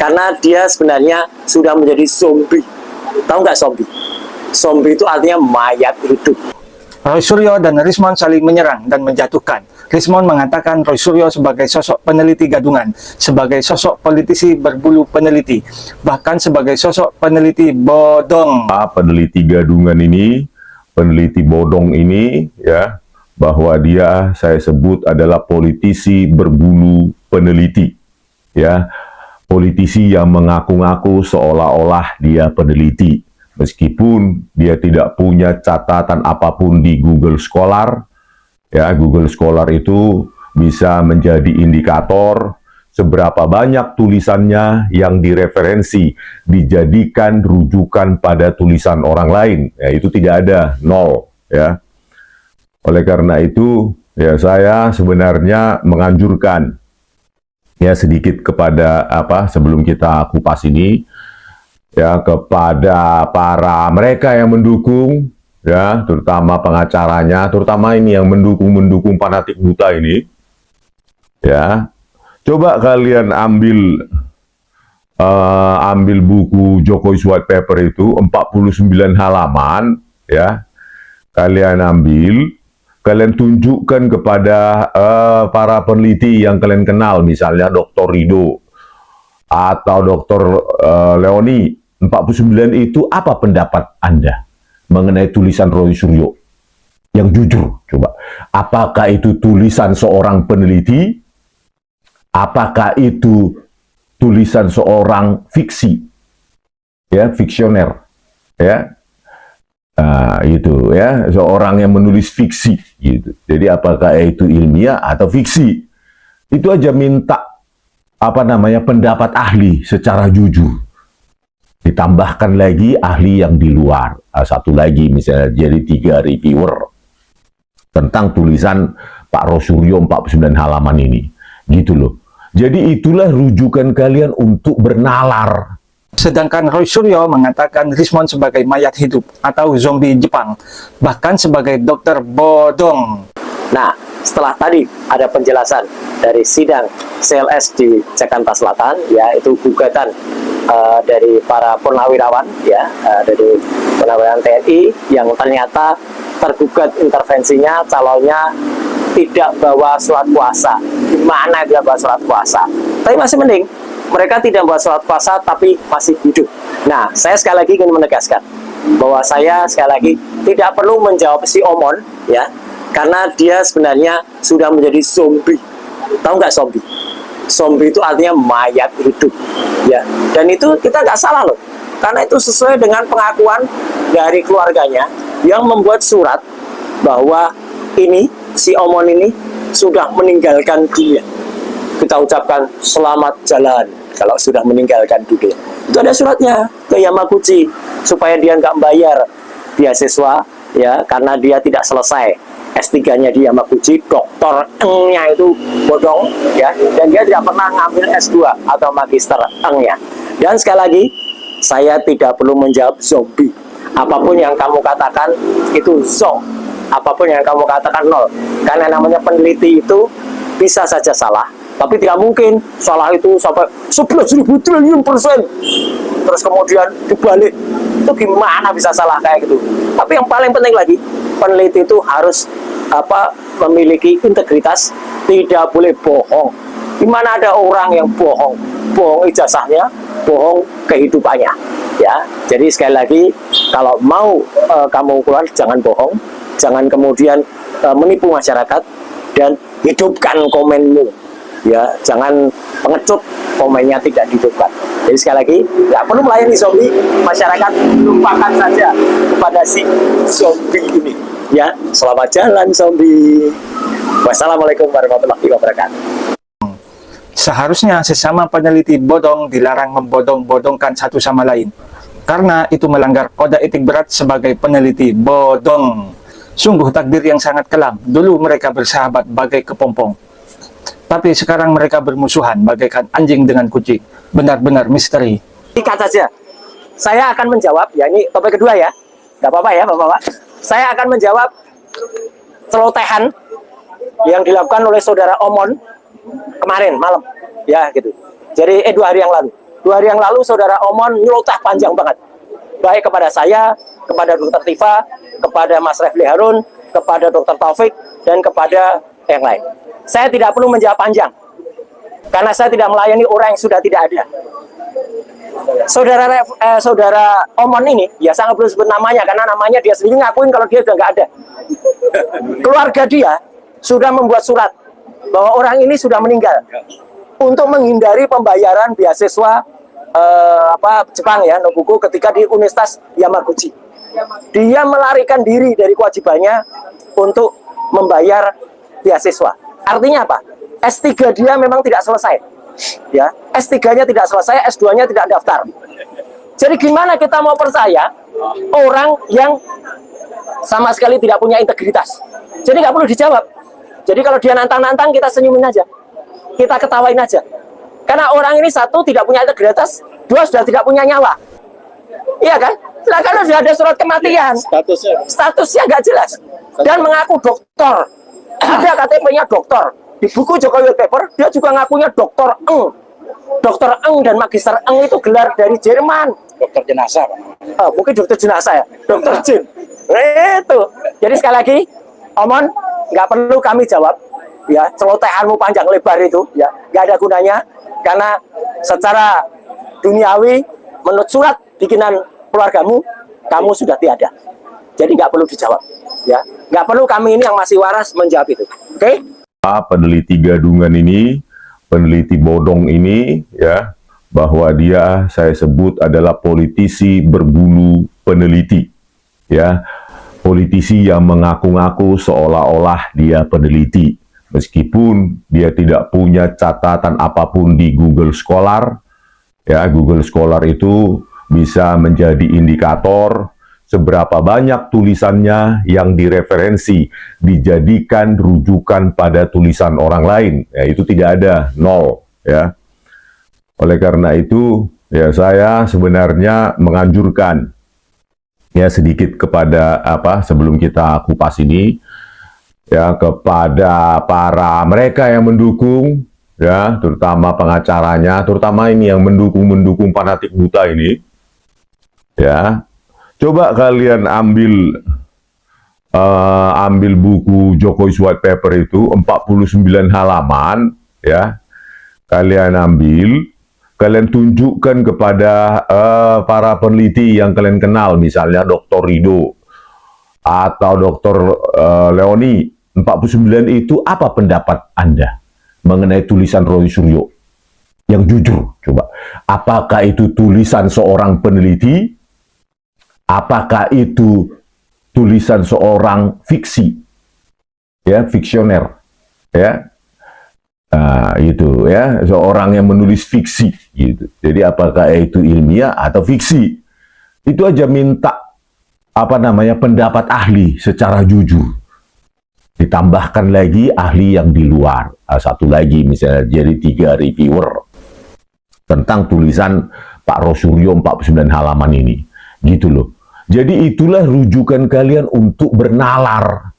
karena dia sebenarnya sudah menjadi zombie. Tahu nggak zombie? Zombie itu artinya mayat hidup. Roy Suryo dan Rismond saling menyerang dan menjatuhkan. Rismond mengatakan Roy Suryo sebagai sosok peneliti gadungan, sebagai sosok politisi berbulu peneliti, bahkan sebagai sosok peneliti bodong. Peneliti gadungan ini, peneliti bodong ini, ya, bahwa dia saya sebut adalah politisi berbulu peneliti, ya, politisi yang mengaku-ngaku seolah-olah dia peneliti. Meskipun dia tidak punya catatan apapun di Google Scholar, ya, Google Scholar itu bisa menjadi indikator seberapa banyak tulisannya yang direferensi, dijadikan rujukan pada tulisan orang lain. Ya, itu tidak ada, nol. Ya. Oleh karena itu, ya, saya sebenarnya menganjurkan, ya, sedikit kepada sebelum kita kupas ini, ya, kepada para mereka yang mendukung, ya, terutama pengacaranya, terutama ini yang mendukung fanatik buta ini, ya, coba kalian ambil buku Jokowi's White Paper itu 49 halaman, ya, kalian ambil, kalian tunjukkan kepada para peneliti yang kalian kenal, misalnya Dr. Rido atau Dr. Leoni. 49 itu apa pendapat Anda mengenai tulisan Roy Suryo? Yang jujur, coba. Apakah itu tulisan seorang peneliti? Apakah itu tulisan seorang fiksi? Ya, fiksioner. Ya. Itu, ya, seorang yang menulis fiksi gitu. Jadi apakah itu ilmiah atau fiksi? Itu aja minta pendapat ahli secara jujur. Ditambahkan lagi ahli yang di luar, satu lagi misalnya, jadi 3 reviewer tentang tulisan Pak Roy Suryo 49 halaman ini, gitu loh. Jadi itulah rujukan kalian untuk bernalar. Sedangkan Roy Suryo mengatakan Rismond sebagai mayat hidup atau zombie Jepang, bahkan sebagai dokter bodong. Nah, setelah tadi ada penjelasan dari sidang CLS di Jakarta Selatan, ya, itu gugatan dari para purnawirawan, ya, dari purnawirawan TNI yang ternyata tergugat intervensinya calonnya tidak bawa surat kuasa. Gimana dia bawa surat kuasa? Tapi masih mending mereka tidak bawa surat kuasa tapi masih hidup. Nah, saya sekali lagi ingin menegaskan bahwa saya sekali lagi tidak perlu menjawab si Omon, ya, karena dia sebenarnya sudah menjadi zombie. Tahu nggak zombie? Zombie itu artinya mayat hidup, ya. Dan itu kita nggak salah loh, karena itu sesuai dengan pengakuan dari keluarganya yang membuat surat bahwa ini si Omon ini sudah meninggalkan dunia. Kita ucapkan selamat jalan kalau sudah meninggalkan dunia. Itu ada suratnya ke Yamaguchi supaya dia nggak bayar beasiswa, ya, karena dia tidak selesai S3-nya di Yamaguchi, doktor nya itu bodong, ya, dan dia tidak pernah ngambil S2 atau magister nya. Dan sekali lagi, saya tidak perlu menjawab zombie. Apapun yang kamu katakan itu zong, apapun yang kamu katakan nol. Karena namanya peneliti itu bisa saja salah, tapi tidak mungkin salah itu sampai 11.000 triliun %. Terus kemudian dibalik, itu gimana bisa salah kayak gitu. Tapi yang paling penting lagi, peneliti itu harus memiliki integritas, tidak boleh bohong. Dimana ada orang yang bohong ijazahnya, bohong kehidupannya, ya. Jadi sekali lagi, kalau mau kamu keluar, jangan bohong, jangan kemudian menipu masyarakat, dan hidupkan komenmu, ya, jangan pengecut komennya tidak dihidupkan. Jadi sekali lagi, nggak perlu melayani zombie, masyarakat lupakan saja kepada si zombie ini, ya. Selamat jalan zombie. Wassalamualaikum warahmatullahi wabarakatuh. Seharusnya sesama peneliti bodong dilarang membodong-bodongkan satu sama lain, karena itu melanggar kode etik berat sebagai peneliti bodong. Sungguh takdir yang sangat kelam. Dulu mereka bersahabat bagai kepompong, tapi sekarang mereka bermusuhan bagaikan anjing dengan kucing. Benar-benar misteri. Singkat saja, saya akan menjawab, ya, ini topik kedua, ya, nggak apa-apa ya Bapak-Bapak. Saya akan menjawab celotehan yang dilakukan oleh saudara Omon kemarin malam, ya, gitu. Jadi 2 hari yang lalu. 2 hari yang lalu Saudara Omon nyelotah panjang banget. Baik kepada saya, kepada Dr. Tifa, kepada Mas Refli Harun, kepada Dr. Taufik, dan kepada yang lain. Saya tidak perlu menjawab panjang, karena saya tidak melayani orang yang sudah tidak ada. Saudara Omon ini, ya sangat perlu sebut namanya, karena namanya dia sendiri ngakuin kalau dia sudah nggak ada. Keluarga dia sudah membuat surat bahwa orang ini sudah meninggal untuk menghindari pembayaran beasiswa Jepang ya, Nobuko, ketika di Universitas Yamaguchi. Dia melarikan diri dari kewajibannya untuk membayar beasiswa. Artinya apa? S3 dia memang tidak selesai. Ya, S3-nya tidak selesai, S2-nya tidak daftar. Jadi gimana kita mau percaya orang yang sama sekali tidak punya integritas? Jadi nggak perlu dijawab. Jadi kalau dia nantang-nantang, kita senyumin aja, kita ketawain aja. Karena orang ini satu tidak punya integritas, 2 sudah tidak punya nyawa. Iya kan? Nah, karena sudah ada surat kematian, statusnya nggak jelas, dan mengaku dokter. Ada KTP-nya dokter. Di buku Jokowi White Paper, dia juga ngakunya Dokter Eng. Dokter Eng dan Magister Eng itu gelar dari Jerman. Dokter jenazah, Pak. Mungkin dokter jenazah ya, dokter Jin. Itu. Jadi sekali lagi, Omon, nggak perlu kami jawab. Ya, celotehanmu panjang lebar itu, ya, nggak ada gunanya. Karena secara duniawi, menurut surat bikinan keluargamu, kamu sudah tiada. Jadi nggak perlu dijawab. Ya, nggak perlu kami ini yang masih waras menjawab itu. Oke? Peneliti gadungan ini, peneliti bodong ini, ya, bahwa dia saya sebut adalah politisi berbulu peneliti, ya, politisi yang mengaku-ngaku seolah-olah dia peneliti, meskipun dia tidak punya catatan apapun di Google Scholar, ya. Google Scholar itu bisa menjadi indikator seberapa banyak tulisannya yang direferensi, dijadikan rujukan pada tulisan orang lain. Ya, itu tidak ada, 0. Ya. Oleh karena itu, ya saya sebenarnya menganjurkan ya sedikit kepada sebelum kita kupas ini, ya, kepada para mereka yang mendukung, ya, terutama pengacaranya, terutama ini yang mendukung fanatik buta ini, ya. Coba kalian ambil buku Jokowi White Paper itu 49 halaman, ya. Kalian ambil, kalian tunjukkan kepada para peneliti yang kalian kenal, misalnya Dr. Rido atau Dr. Leoni. 49 itu apa pendapat Anda mengenai tulisan Roy Suryo? Yang jujur, coba. Apakah itu tulisan seorang peneliti? Apakah itu tulisan seorang fiksi, ya, fiksioner, ya, itu, ya, seorang yang menulis fiksi, gitu. Jadi apakah itu ilmiah atau fiksi? Itu aja minta pendapat ahli secara jujur. Ditambahkan lagi ahli yang di luar, satu lagi misalnya, jadi 3 reviewer tentang tulisan Pak Rosuryo 49 halaman ini, gitu loh. Jadi itulah rujukan kalian untuk bernalar